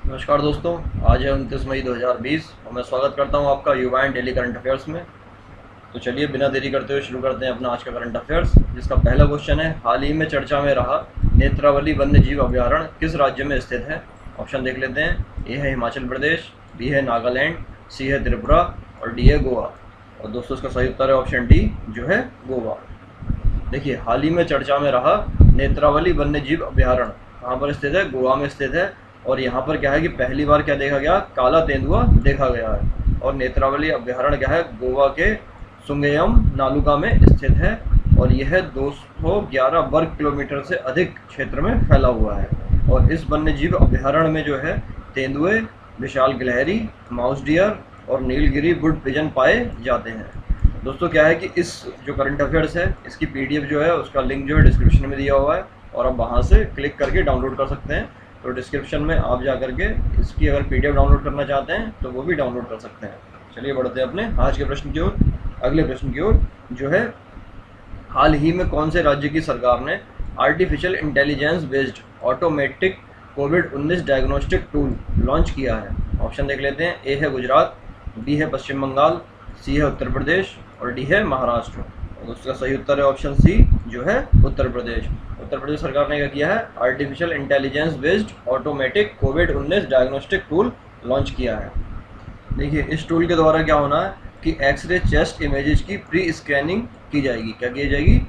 नमस्कार दोस्तों, आज है 29 मई 2020 और मैं स्वागत करता हूं आपका युवा एंड डेली करंट अफेयर्स में। तो चलिए बिना देरी करते हुए शुरू करते हैं अपना आज का करंट अफेयर्स, जिसका पहला क्वेश्चन है, हाल ही में चर्चा में रहा नेत्रावली वन्य जीव अभ्यारण्य किस राज्य में स्थित है। ऑप्शन देख लेते हैं। ए है हिमाचल प्रदेश, बी है नागालैंड, सी है त्रिपुरा और डी है गोवा। और दोस्तों इसका सही उत्तर है ऑप्शन डी, जो है गोवा। देखिए, हाल ही में चर्चा में रहा नेत्रावली वन्य जीव अभ्यारण्य कहाँ पर स्थित है, गोवा में स्थित है। और यहाँ पर क्या है कि पहली बार क्या देखा गया, काला तेंदुआ देखा गया है। और नेत्रावली अभ्यारण्य क्या है, गोवा के सुंगेयम नालुका में स्थित है और यह 211 वर्ग किलोमीटर से अधिक क्षेत्र में फैला हुआ है। और इस वन्य जीव अभ्यारण्य में जो है तेंदुए, विशाल गिलहरी, माउस डियर और नीलगिरी वुड पिजन पाए जाते हैं। दोस्तों क्या है कि इस जो करंट अफेयर्स है इसकी पीडीएफ जो है उसका लिंक जो है डिस्क्रिप्शन में दिया हुआ है और आप वहाँ से क्लिक करके डाउनलोड कर सकते हैं। तो डिस्क्रिप्शन में आप जा करके इसकी अगर पीडीएफ डाउनलोड करना चाहते हैं तो वो भी डाउनलोड कर सकते हैं। चलिए बढ़ते हैं अपने आज के प्रश्न की ओर। अगले प्रश्न की ओर जो है, हाल ही में कौन से राज्य की सरकार ने आर्टिफिशियल इंटेलिजेंस बेस्ड ऑटोमेटिक कोविड-19 डायग्नोस्टिक टूल लॉन्च किया है। ऑप्शन देख लेते हैं। ए है गुजरात, बी है पश्चिम बंगाल, सी है उत्तर प्रदेश और डी है महाराष्ट्र। और उसका सही उत्तर है ऑप्शन सी, जो है उत्तर प्रदेश। उत्तर प्रदेश सरकार ने क्या किया है, आर्टिफिशियल इंटेलिजेंस बेस्ड ऑटोमेटिक कोविड-19 डायग्नोस्टिक टूल लॉन्च किया है। देखिए, इस टूल के द्वारा क्या होना है कि एक्सरे चेस्ट इमेजेस की प्री स्कैनिंग की जाएगी। क्या की जाएगी,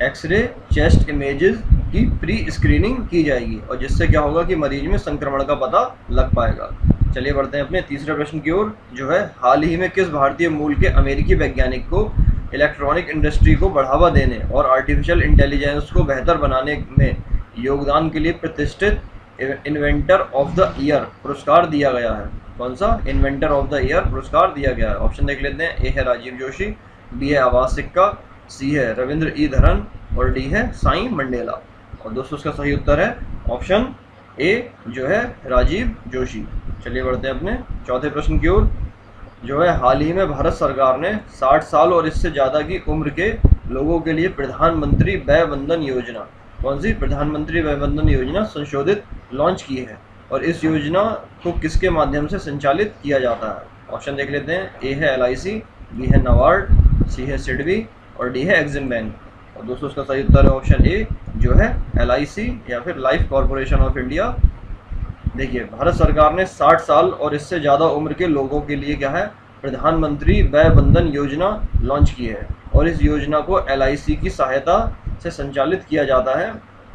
एक्सरे चेस्ट इमेजेस की प्री स्क्रीनिंग की जाएगी और जिससे क्या होगा कि मरीज में संक्रमण का पता लग पाएगा। चलिए बढ़ते हैं अपने तीसरे प्रश्न की ओर, जो है, हाल ही में किस भारतीय मूल के अमेरिकी वैज्ञानिक को इलेक्ट्रॉनिक इंडस्ट्री को बढ़ावा देने और आर्टिफिशियल इंटेलिजेंस को बेहतर बनाने में योगदान के लिए प्रतिष्ठित इन्वेंटर ऑफ द ईयर पुरस्कार दिया गया है। कौन सा इन्वेंटर ऑफ द ईयर पुरस्कार दिया गया है। ऑप्शन देख लेते हैं। ए है राजीव जोशी, बी है आवाज सिक्का, सी है रविंद्र ई धरन और डी है साई मंडेला। और दोस्तों इसका सही उत्तर है ऑप्शन ए, जो है राजीव जोशी। चलिए बढ़ते हैं अपने चौथे प्रश्न की ओर, जो है, हाल ही में भारत सरकार ने 60 साल और इससे ज़्यादा की उम्र के लोगों के लिए प्रधानमंत्री वय वंदन योजना, कौन सी प्रधानमंत्री वय वंदन योजना संशोधित लॉन्च की है। और इस योजना को किसके माध्यम से संचालित किया जाता है। ऑप्शन देख लेते हैं। ए है LIC, बी है नाबार्ड, सी है सिडबी और डी है एग्जिम बैंक। और दोस्तों इसका सही उत्तर है ऑप्शन ए, जो है LIC या फिर लाइफ कॉर्पोरेशन ऑफ इंडिया। देखिए, भारत सरकार ने 60 साल और इससे ज़्यादा उम्र के लोगों के लिए क्या है, प्रधानमंत्री वय वंदन योजना लॉन्च की है और इस योजना को LIC की सहायता से संचालित किया जाता है।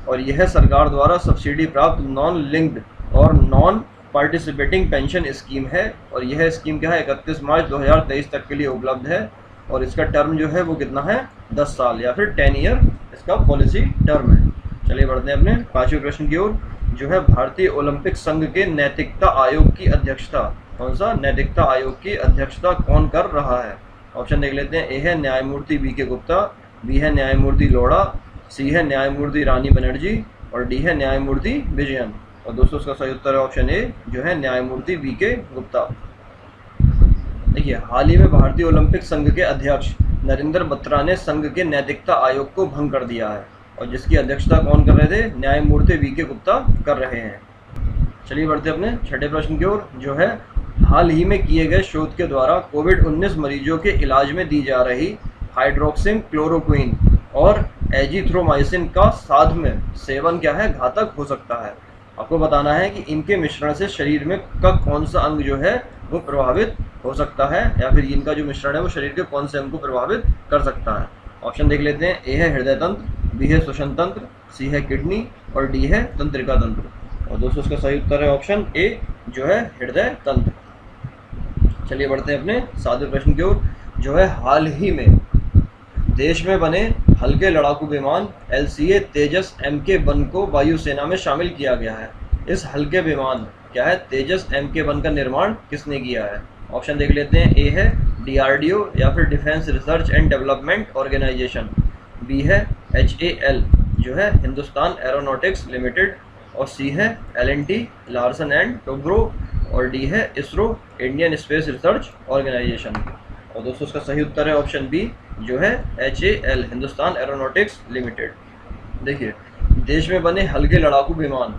और यह सरकार द्वारा सब्सिडी प्राप्त नॉन लिंक्ड और नॉन पार्टिसिपेटिंग पेंशन स्कीम है। और यह स्कीम क्या है, 31 मार्च 2023 तक के लिए उपलब्ध है और इसका टर्म जो है वो कितना है, 10 साल या फिर 10 ईयर इसका पॉलिसी टर्म है। चलिए बढ़ते हैं अपने पांचवें प्रश्न की ओर, जो है, भारतीय ओलंपिक संघ के नैतिकता आयोग की अध्यक्षता, कौन सा नैतिकता आयोग की अध्यक्षता कौन कर रहा है। ऑप्शन देख लेते हैं। ए है न्यायमूर्ति BK गुप्ता, बी है न्यायमूर्ति लोढ़ा, सी है न्यायमूर्ति रानी बनर्जी और डी है न्यायमूर्ति विजयन। और दोस्तों उसका सही उत्तर है ऑप्शन ए, जो है न्यायमूर्ति BK गुप्ता। देखिए, हाल ही में भारतीय ओलंपिक संघ के अध्यक्ष नरेंद्र बत्रा ने संघ के नैतिकता आयोग को भंग कर दिया है और जिसकी अध्यक्षता कौन कर रहे थे, न्यायमूर्ति BK गुप्ता कर रहे हैं। चलिए बढ़ते अपने छठे प्रश्न की ओर, जो है, हाल ही में किए गए शोध के द्वारा कोविड-19 मरीजों के इलाज में दी जा रही हाइड्रोक्सिन क्लोरोक्विन और एजिथ्रोमाइसिन का साथ में सेवन क्या है, घातक हो सकता है। आपको बताना है कि इनके मिश्रण से शरीर में का कौन सा अंग जो है वो प्रभावित हो सकता है या फिर इनका जो मिश्रण है वो शरीर के कौन से अंग को प्रभावित कर सकता है। ऑप्शन देख लेते हैं। ए है हृदय तंत्र, बी है श्वसन तंत्र, सी है किडनी और डी है तंत्रिका तंत्र। और दोस्तों इसका सही उत्तर है ऑप्शन ए, जो है हृदय तंत्र। चलिए बढ़ते हैं अपने सातवें प्रश्न की ओर, जो है, हाल ही में देश में बने हल्के लड़ाकू विमान LCA तेजस MK-1 को वायुसेना में शामिल किया गया है। इस हल्के विमान क्या है, तेजस MK-1 का निर्माण किसने किया है। ऑप्शन देख लेते हैं। ए है DRDO या फिर Defence Research and Development Organisation, B है HAL, जो है हिंदुस्तान एरोनॉटिक्स लिमिटेड और सी है L&T लार्सन एंड टोब्रो और डी है ISRO Indian Space Research Organisation. और दोस्तों इसका सही उत्तर है ऑप्शन बी, जो है HAL हिंदुस्तान एरोनॉटिक्स लिमिटेड। देखिए, देश में बने हल्के लड़ाकू विमान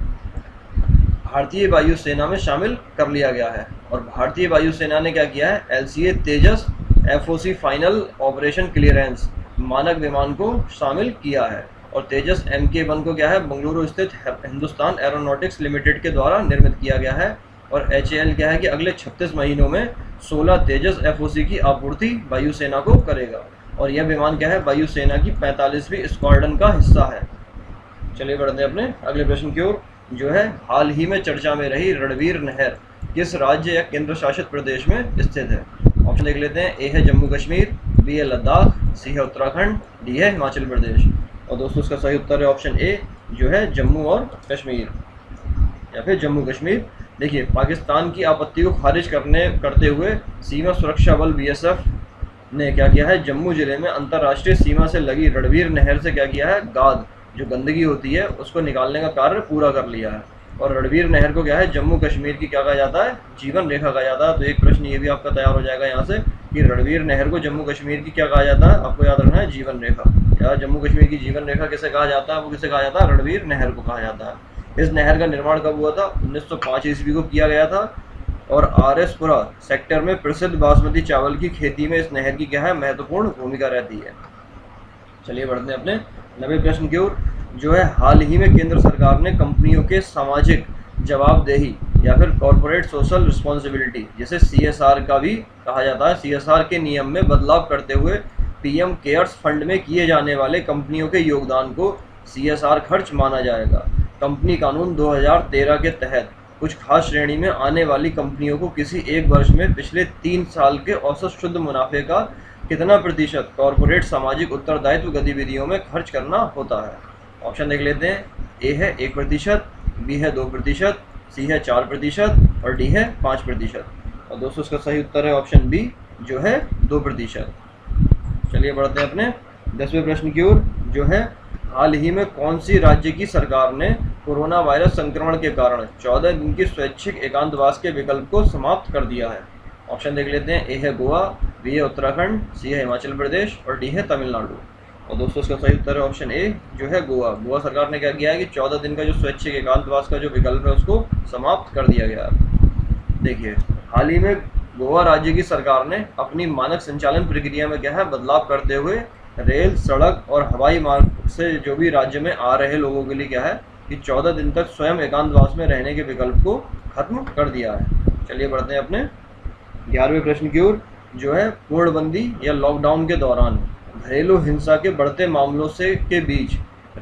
भारतीय वायुसेना में शामिल कर लिया गया है। और भारतीय वायुसेना ने क्या किया है, LCA तेजस FOC फाइनल ऑपरेशन क्लियरेंस मानक विमान को शामिल किया है। और तेजस MK1 को क्या है, बेंगलुरु स्थित हिंदुस्तान एरोनॉटिक्स लिमिटेड के द्वारा निर्मित किया गया है। और HAL क्या है कि अगले 36 महीनों में 16 तेजस FOC की आपूर्ति वायुसेना को करेगा। और यह विमान क्या है, वायुसेना की 45वीं स्क्वाड्रन का हिस्सा है। चलिए बढ़ते हैं अपने अगले प्रश्न की ओर, जो है हाल ही में चर्चा में रही रणवीर नहर किस राज्य या केंद्र शासित प्रदेश में स्थित है। ऑप्शन देख लेते हैं। ए है जम्मू कश्मीर, बी है लद्दाख, सी है उत्तराखंड, डी है हिमाचल प्रदेश। और दोस्तों इसका सही उत्तर है ऑप्शन ए, जो है जम्मू और कश्मीर या फिर जम्मू कश्मीर। देखिए, पाकिस्तान की आपत्ति को खारिज करते हुए सीमा सुरक्षा बल BSF ने क्या किया है, जम्मू जिले में अंतर्राष्ट्रीय सीमा से लगी रणवीर नहर से क्या किया है, गाद जो गंदगी होती है उसको निकालने का कार्य पूरा कर लिया है। और रणवीर नहर को क्या है, जम्मू कश्मीर की क्या कहा जाता है, जीवन रेखा कहा जाता है। तो एक प्रश्न ये भी आपका तैयार हो जाएगा यहाँ से कि रणवीर नहर को जम्मू कश्मीर की क्या कहा जाता है, आपको याद रखना है, जीवन रेखा। या जम्मू कश्मीर की जीवन रेखा किसे कहा जाता है, वो किसे कहा जाता है, रणवीर नहर को कहा जाता है। इस नहर का निर्माण कब हुआ था, 1905 ईस्वी को किया गया था। और RS-पुरा सेक्टर में प्रसिद्ध बासमती चावल की खेती में इस नहर की क्या है, महत्वपूर्ण भूमिका रहती है। चलिए बढ़ते हैं अपने 90वें प्रश्न की ओर, जो है हाल ही में केंद्र सरकार ने कंपनियों के सामाजिक जवाबदेही या फिर कॉर्पोरेट सोशल रिस्पॉन्सिबिलिटी जिसे CSR का भी कहा जाता है, CSR के नियम में बदलाव करते हुए PM केयर्स फंड में किए जाने वाले कंपनियों के योगदान को CSR खर्च माना जाएगा। कंपनी कानून 2013 के तहत कुछ खास श्रेणी में आने वाली कंपनियों को किसी एक वर्ष में पिछले 3 साल के औसत शुद्ध मुनाफे का कितना प्रतिशत कॉर्पोरेट सामाजिक उत्तरदायित्व गतिविधियों में खर्च करना होता है। ऑप्शन देख लेते हैं। ए है 1%, बी है 2%, सी है 4% और डी है 5%। और दोस्तों इसका सही उत्तर है ऑप्शन बी, जो है 2%। चलिए बढ़ते हैं अपने 10वें प्रश्न की ओर, जो है हाल ही में कौन सी राज्य की सरकार ने कोरोना वायरस संक्रमण के कारण 14 दिन की स्वैच्छिक एकांतवास के विकल्प को समाप्त कर दिया है। ऑप्शन देख लेते हैं। ए है गोवा, बी है उत्तराखंड, सी है हिमाचल प्रदेश और डी है तमिलनाडु। और दोस्तों इसका सही उत्तर है ऑप्शन ए, जो है गोवा। गोवा सरकार ने क्या किया है कि 14 दिन का जो स्वैच्छिक एकांतवास का जो विकल्प है उसको समाप्त कर दिया गया है। देखिए, हाल ही में गोवा राज्य की सरकार ने अपनी मानक संचालन प्रक्रिया में क्या है, बदलाव करते हुए रेल, सड़क और हवाई मार्ग से जो भी राज्य में आ रहे लोगों के लिए क्या है कि 14 दिन तक स्वयं एकांतवास में रहने के विकल्प को खत्म कर दिया है। चलिए बढ़ते हैं अपने 11वें प्रश्न की ओर, जो है पूर्णबंदी या लॉकडाउन के दौरान घरेलू हिंसा के बढ़ते मामलों से के बीच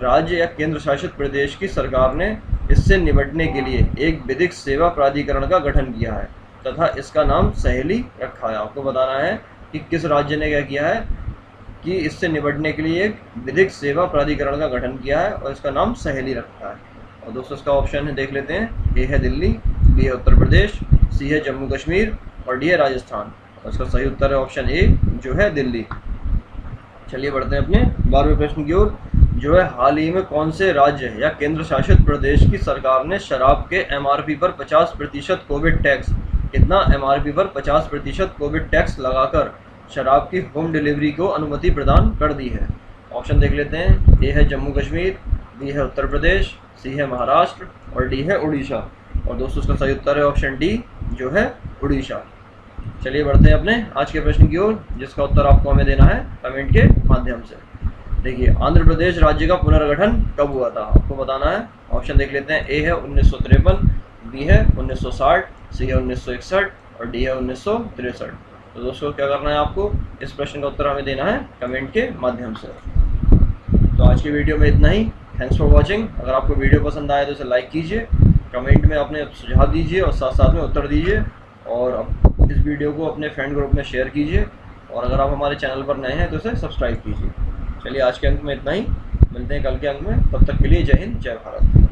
राज्य या केंद्र शासित प्रदेश की सरकार ने इससे निपटने के लिए एक विधिक सेवा प्राधिकरण का गठन किया है तथा इसका नाम सहेली रखा है। आपको बताना है कि किस राज्य ने क्या किया है कि इससे निपटने के लिए एक विधिक सेवा प्राधिकरण का गठन किया है और इसका नाम सहेली रखा है। और दोस्तों इसका ऑप्शन है देख लेते हैं। ए है दिल्ली, बी है उत्तर प्रदेश, सी है जम्मू कश्मीर और डी है राजस्थान। और इसका सही उत्तर है ऑप्शन ए, जो है दिल्ली। चलिए बढ़ते हैं अपने 12वें प्रश्न की ओर, जो है हाल ही में कौन से राज्य या केंद्र शासित प्रदेश की सरकार ने शराब के MRP पर 50% कोविड टैक्स, कितना MRP पर 50% कोविड टैक्स लगाकर शराब की होम डिलीवरी को अनुमति प्रदान कर दी है। ऑप्शन देख लेते हैं। ए है जम्मू कश्मीर, बी है उत्तर प्रदेश, सी है महाराष्ट्र और डी है उड़ीसा। और दोस्तों इसका सही उत्तर है ऑप्शन डी, जो है उड़ीसा। चलिए बढ़ते हैं अपने आज के प्रश्न की ओर, जिसका उत्तर आपको हमें देना है कमेंट के माध्यम से। देखिए, आंध्र प्रदेश राज्य का पुनर्गठन कब हुआ था, आपको बताना है। ऑप्शन देख लेते हैं। ए है 1953, बी है 1960, सी है 1961 और डी है 1963। तो दोस्तों क्या करना है आपको, इस प्रश्न का उत्तर हमें देना है कमेंट के माध्यम से। तो आज की वीडियो में इतना ही। Thanks for watching. अगर आपको वीडियो पसंद आए तो इसे लाइक कीजिए, कमेंट में अपने सुझाव दीजिए और साथ साथ में उत्तर दीजिए। और इस वीडियो को अपने फ्रेंड ग्रुप में शेयर कीजिए। और अगर आप हमारे चैनल पर नए हैं तो इसे सब्सक्राइब कीजिए। चलिए आज के अंक में इतना ही, मिलते हैं कल के अंक में। तब तक के लिए जय हिंद, जय भारत।